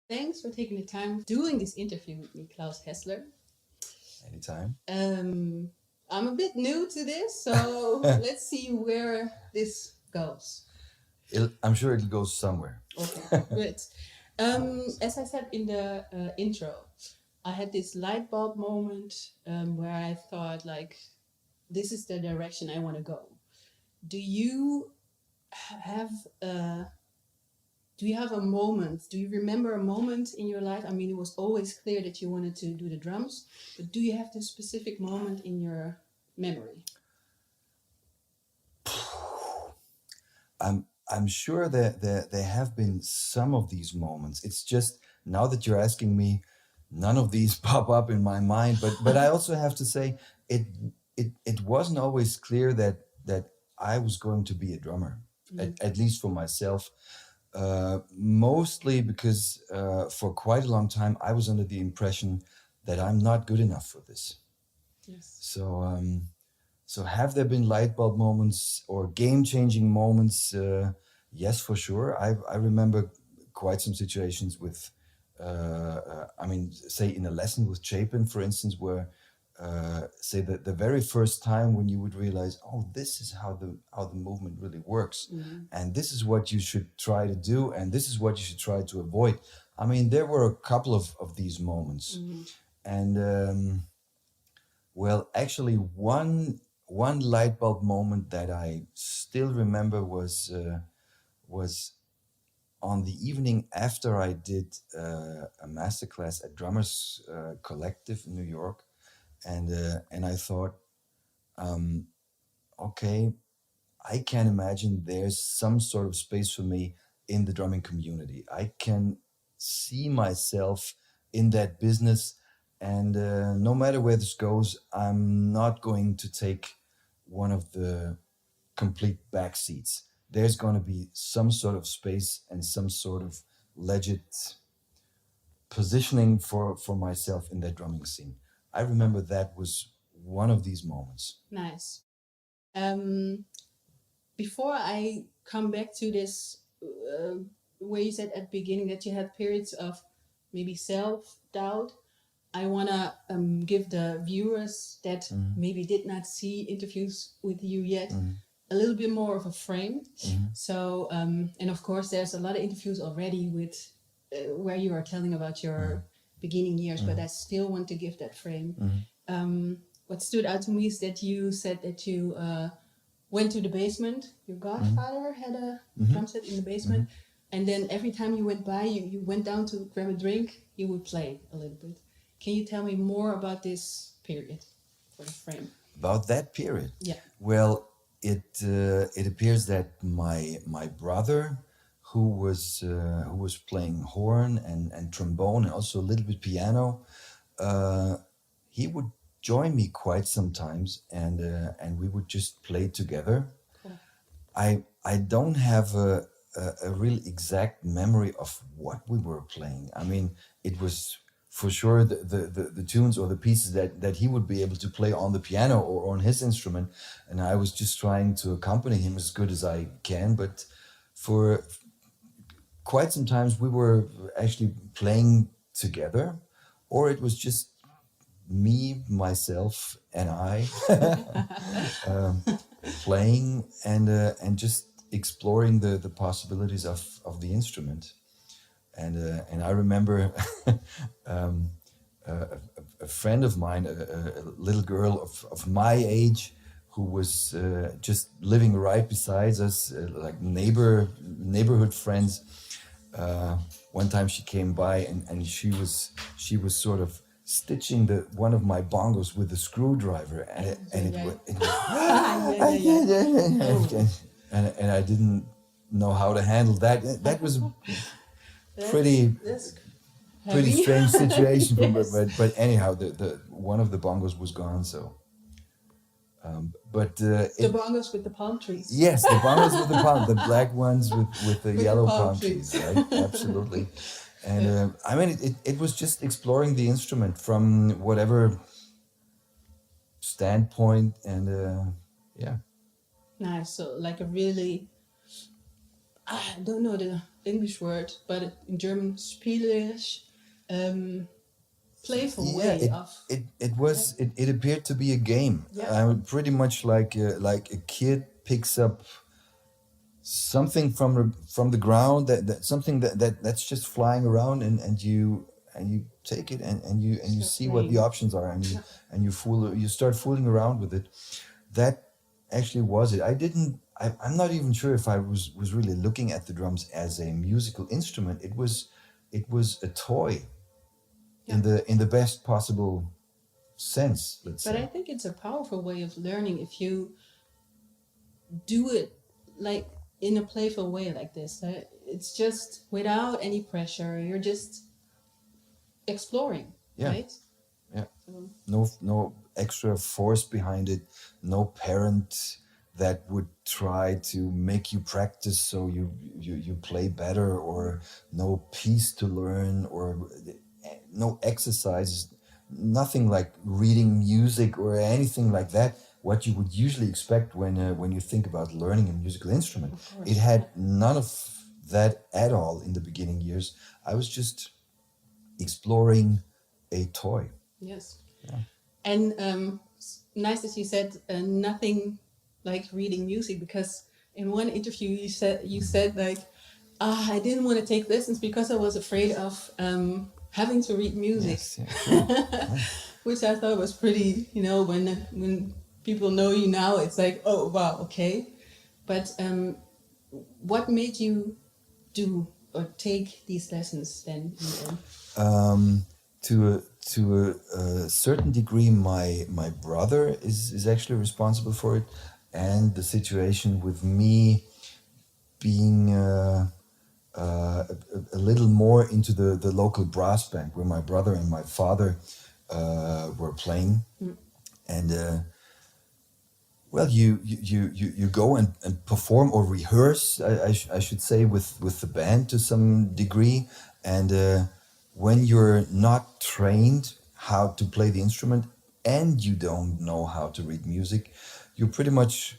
Thanks for taking the time doing this interview with me, Claus Hessler. Anytime. I'm a bit new to this, so let's see where this goes. I'm sure it'll go somewhere. Okay, good. As I said in the intro, I had this light bulb moment where I thought, like, this is the direction I want to go. Do you have a do you have a moment? Do you remember a moment in your life? I mean, it was always clear that you wanted to do the drums, but do you have this specific moment in your memory? I'm sure that there have been some of these moments. It's just now that you're asking me, none of these pop up in my mind. But I also have to say it wasn't always clear that I was going to be a drummer, at least for myself. Mostly because for quite a long time I was under the impression that I'm not good enough for this. Yes. So have there been light bulb moments or game-changing moments? Yes, for sure. I remember quite some situations with, I mean, say in a lesson with Chapin, for instance, where say that the very first time when you would realize, oh, this is how the movement really works, and this is what you should try to do, and this is what you should try to avoid. I mean, there were a couple of these moments, and well, actually, one light bulb moment that I still remember was on the evening after I did a masterclass at Drummers Collective in New York, and I thought, okay, I can imagine there's some sort of space for me in the drumming community. I can see myself in that business, and no matter where this goes, I'm not going to take one of the complete back seats. There's going to be some sort of space and some sort of legit positioning for myself in that drumming scene. I remember that was one of these moments. Nice. Um, Before I come back to this, where you said at the beginning that you had periods of maybe self doubt, I want to give the viewers that maybe did not see interviews with you yet a little bit more of a frame. So, and of course, there's a lot of interviews already with where you are telling about your beginning years, but I still want to give that frame. What stood out to me is that you said that you went to the basement. Your godfather had a drum set in the basement. And then every time you went by, you went down to grab a drink, you would play a little bit. Can you tell me more about this period for the frame? About that period? Yeah. Well, it appears that my brother, who was playing horn and trombone and also a little bit piano, he would join me quite sometimes, and we would just play together. Cool. I don't have a real exact memory of what we were playing. I mean, it was for sure the tunes or the pieces that he would be able to play on the piano or on his instrument, and I was just trying to accompany him as good as I can. But for quite some times we were actually playing together, or it was just me, myself, and I playing and just exploring the possibilities of the instrument. And I remember a friend of mine, a little girl of my age, who was just living right beside us, like neighborhood friends. One time she came by and she was sort of stitching one of my bongos with a screwdriver, and I didn't know how to handle that. That was a pretty strange situation. Yes. But anyhow, the one of the bongos was gone, so. The bongos with the palm trees. Yes, the bongos with the black ones with the yellow palm trees, right? Absolutely. And I mean, it was just exploring the instrument from whatever standpoint, and yeah. Nice. So like a really I don't know the English word, but in German, spielerisch, playful Yeah, way of. it appeared to be a game. Yeah. Pretty much like a kid picks up something from the ground, that something that's just flying around, and you take it, and you Start see what the playing. options are, Yeah. and you start fooling around with it. That actually was it. I'm not even sure if I was really looking at the drums as a musical instrument. It was a toy Yeah. in the best possible sense, let's But I say. think it's a powerful way of learning if you do it like in a playful way like this. It's just without any pressure. You're just exploring, Yeah, right? yeah. So, No extra force behind it. No parent that would try to make you practice so you play better, or no piece to learn, or no exercises, nothing like reading music or anything like that. What you would usually expect when you think about learning a musical instrument. of It course. had none of that at all in the beginning years. I was just exploring a toy. Yes. Yeah. And nice that you said nothing like reading music, because in one interview you said like, I didn't want to take lessons because I was afraid of having to read music, Yes, yeah, sure. Yeah. which I thought was pretty. When people know you now, it's like, oh wow, okay. But what made you do or take these lessons then in the end? Um, to a certain degree, my brother is actually responsible for it, and the situation with me being a little more into the local brass band where my brother and my father were playing, and well, you go and perform or rehearse, I should say, with the band to some degree. And when you're not trained how to play the instrument and you don't know how to read music, you're pretty much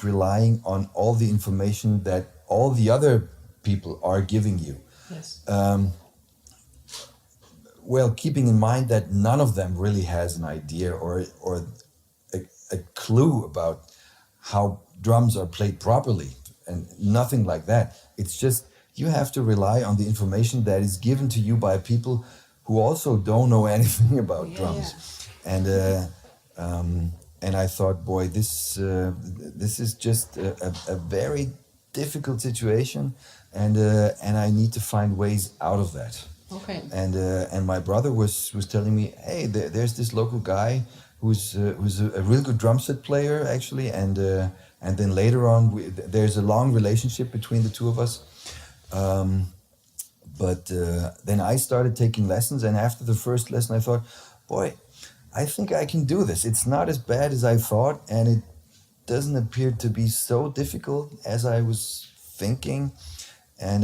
relying on all the information that all the other people are giving you. Yes. Well, keeping in mind that none of them really has an idea or a clue about how drums are played properly, and nothing like that. It's just you have to rely on the information that is given to you by people who also don't know anything about Yeah, yeah. drums. And and I thought, boy, this is just a very difficult situation, and I need to find ways out of that. Okay. And my brother was telling me, hey, there's this local guy who's a real good drum set player actually, and then later on there's a long relationship between the two of us. But then I started taking lessons, and after the first lesson, I thought, boy, I think I can do this. It's not as bad as I thought, and it doesn't appear to be so difficult as I was thinking. And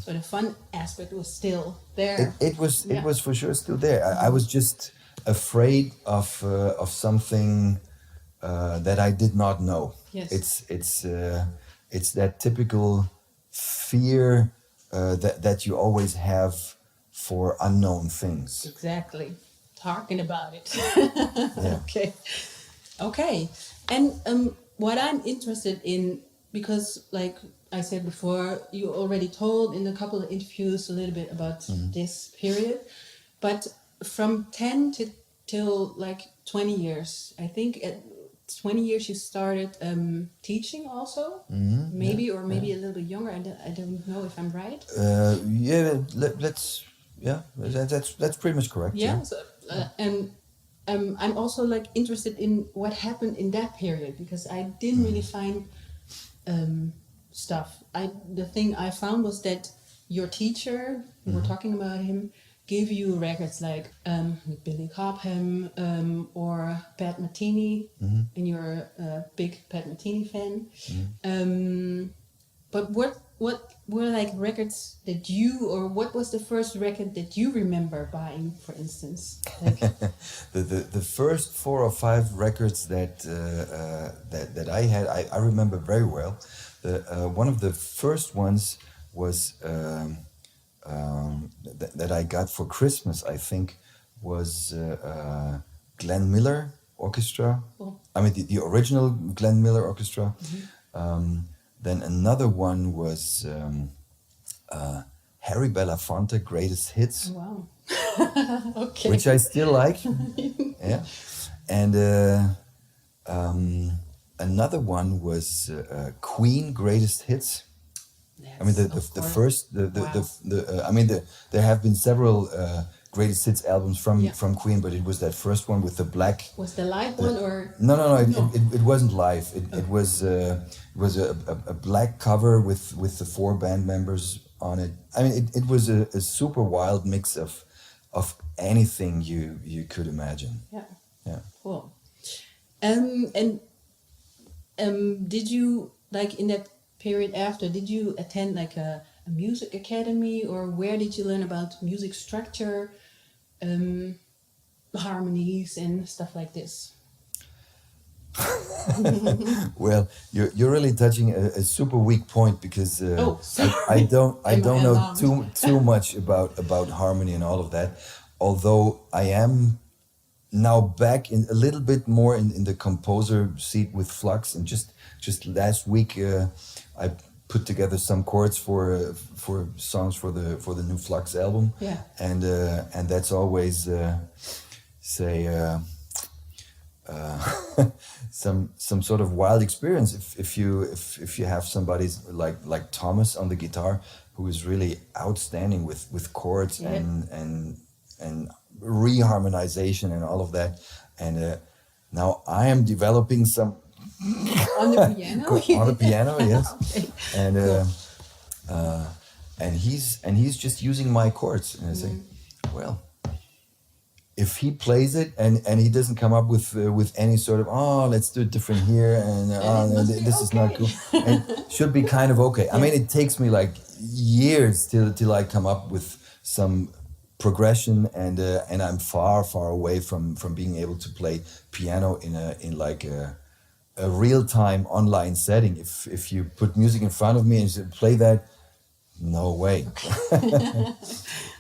So the fun aspect was still it, there. it was it Yeah. was for sure still there. I was just afraid of something that I did not know. Yes. It's that typical fear that you always have for unknown things. Exactly. Talking about it. Yeah. Okay. Okay. And what I'm interested in, because like I said before, you already told in a couple of interviews a little bit about this period, but from 10 to till like 20 years, I think at 20 years you started teaching also, maybe, yeah, or maybe a little bit younger. I don't know if I'm right. Yeah. Let's. Yeah. That's pretty much correct. Yeah. So, and I'm also like interested in what happened in that period, because I didn't really find stuff. The thing I found was that your teacher, we were talking about him, gave you records like with Billy Cobham or Pat Metheny, and you're a big Pat Metheny fan. But what were like records that you, or what was the first record that you remember buying, for instance? Like, The first 4 or 5 records that I had, I remember very well. One of the first ones was that I got for Christmas, I think, was Glenn Miller Orchestra. Cool. I mean, the original Glenn Miller Orchestra. Then another one was Harry Belafonte Greatest Hits, Wow. Okay. which I still like. Yeah. And another one was Queen Greatest Hits. I mean, That's, the of course. first Wow. I mean, there have been several greatest hits albums Yeah. from Queen, but it was that first one with the black. Was the live one or No. no? It wasn't live. It was a black cover with the four band members on it. I mean, it was a super wild mix of anything you could imagine. Yeah. Yeah. Cool. And did you, like, in that period after, did you attend like a music academy, or where did you learn about music structure, harmonies and stuff like this? Well, you're really touching a super weak point because Oh, sorry. I don't Am I know alarmed? too much about harmony and all of that. Although I am now back in a little bit more in the composer seat with Flux, and just last week I put together some chords for songs for the new Flux album. Yeah. And that's always say. Some sort of wild experience if you have somebody like Thomas on the guitar, who is really outstanding with chords Yeah. and reharmonization and all of that. And now I am developing some On the piano? on the piano, yes. Okay. And Cool. he's just using my chords, and I say, well, if he plays it and he doesn't come up with any sort of, oh, let's do it different here, and it must be this is not okay. cool, and should be kind of okay. I mean, it takes me like years till I come up with some progression, and I'm far away from being able to play piano in like a real time online setting. If you put music in front of me and you say, play that, no way.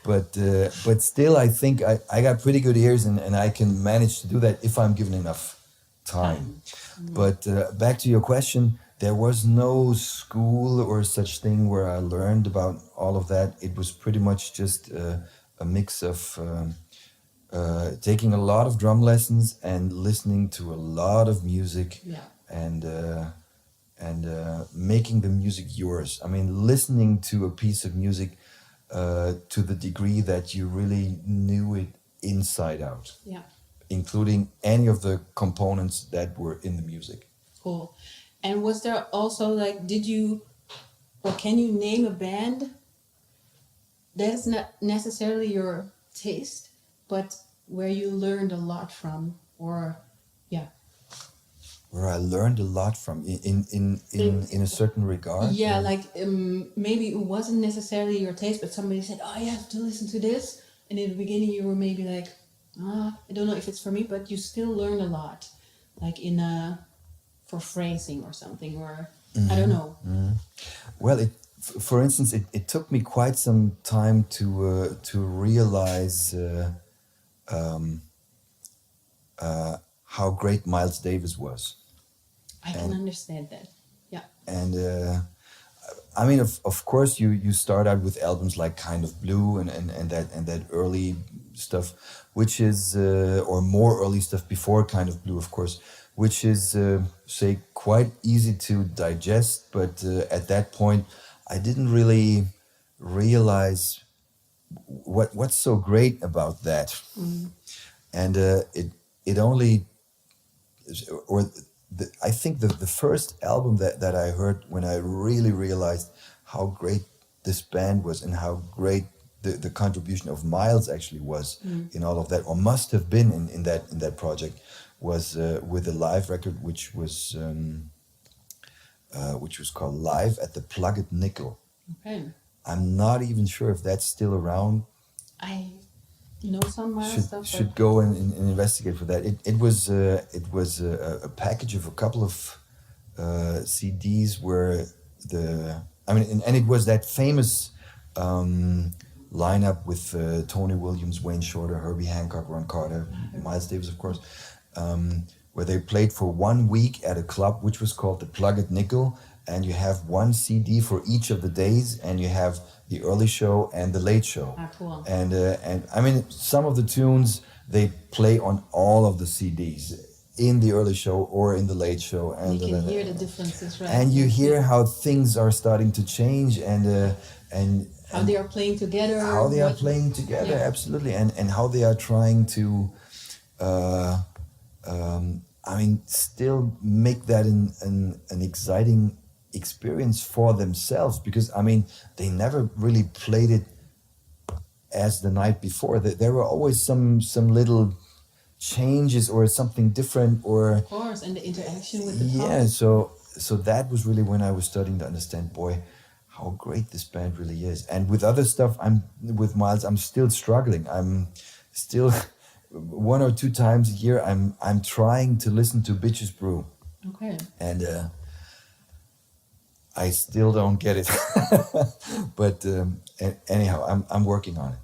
But still, I think I got pretty good ears, and I can manage to do that if I'm given enough time. But back to your question, there was no school or such thing where I learned about all of that. It was pretty much just a mix of taking a lot of drum lessons and listening to a lot of music, Yeah. and making the music yours. I mean, listening to a piece of music to the degree that you really knew it inside out, Yeah. including any of the components that were in the music. Cool. And was there also, like, did you, or can you name a band that is not necessarily your taste, but where you learned a lot from, or yeah. Where I learned a lot from in a certain regard. Yeah, like maybe it wasn't necessarily your taste, but somebody said, "Oh, you have to listen to this," and in the beginning you were maybe like, I don't know if it's for me," but you still learn a lot, like for phrasing or something, or I don't know. Well, for instance, it took me quite some time to realize how great Miles Davis was. I can understand that. Yeah. And I mean, of course, you start out with albums like Kind of Blue and that early stuff, which is or more early stuff before Kind of Blue, of course, which is say quite easy to digest. But at that point, I didn't really realize what's so great about that, and it only or. I think the first album that I heard when I really realized how great this band was and how great the contribution of Miles actually was in all of that, or must have been in that project, was with a live record which was called Live at the Plugged Nickel. Okay. I'm not even sure if that's still around. I know some stuff. Should go and investigate for that. It was a package of a couple of CDs where the I mean, and it was that famous lineup with Tony Williams, Wayne Shorter, Herbie Hancock, Ron Carter, Miles Davis, of course, where they played for 1 week at a club which was called the Plug It Nickel, and you have one CD for each of the days, and you have the early show and the late show. Ah, cool. And I mean, some of the tunes they play on all of the CDs in the early show or in the late show, and You can hear the differences, right? and you hear how things are starting to change, and how they are playing together. how they are playing together, Yeah. absolutely, and how they are trying to, I mean, still make that an exciting experience for themselves, because I mean, they never really played it as the night before. There were always some little changes or something different, or Of course, and the interaction with the yeah. public. So that was really when I was starting to understand, boy, how great this band really is. And with other stuff, with Miles, I'm still struggling. I'm still one or two times a year. I'm trying to listen to Bitches Brew, Okay. and I still don't get it. But anyhow, I'm working on it.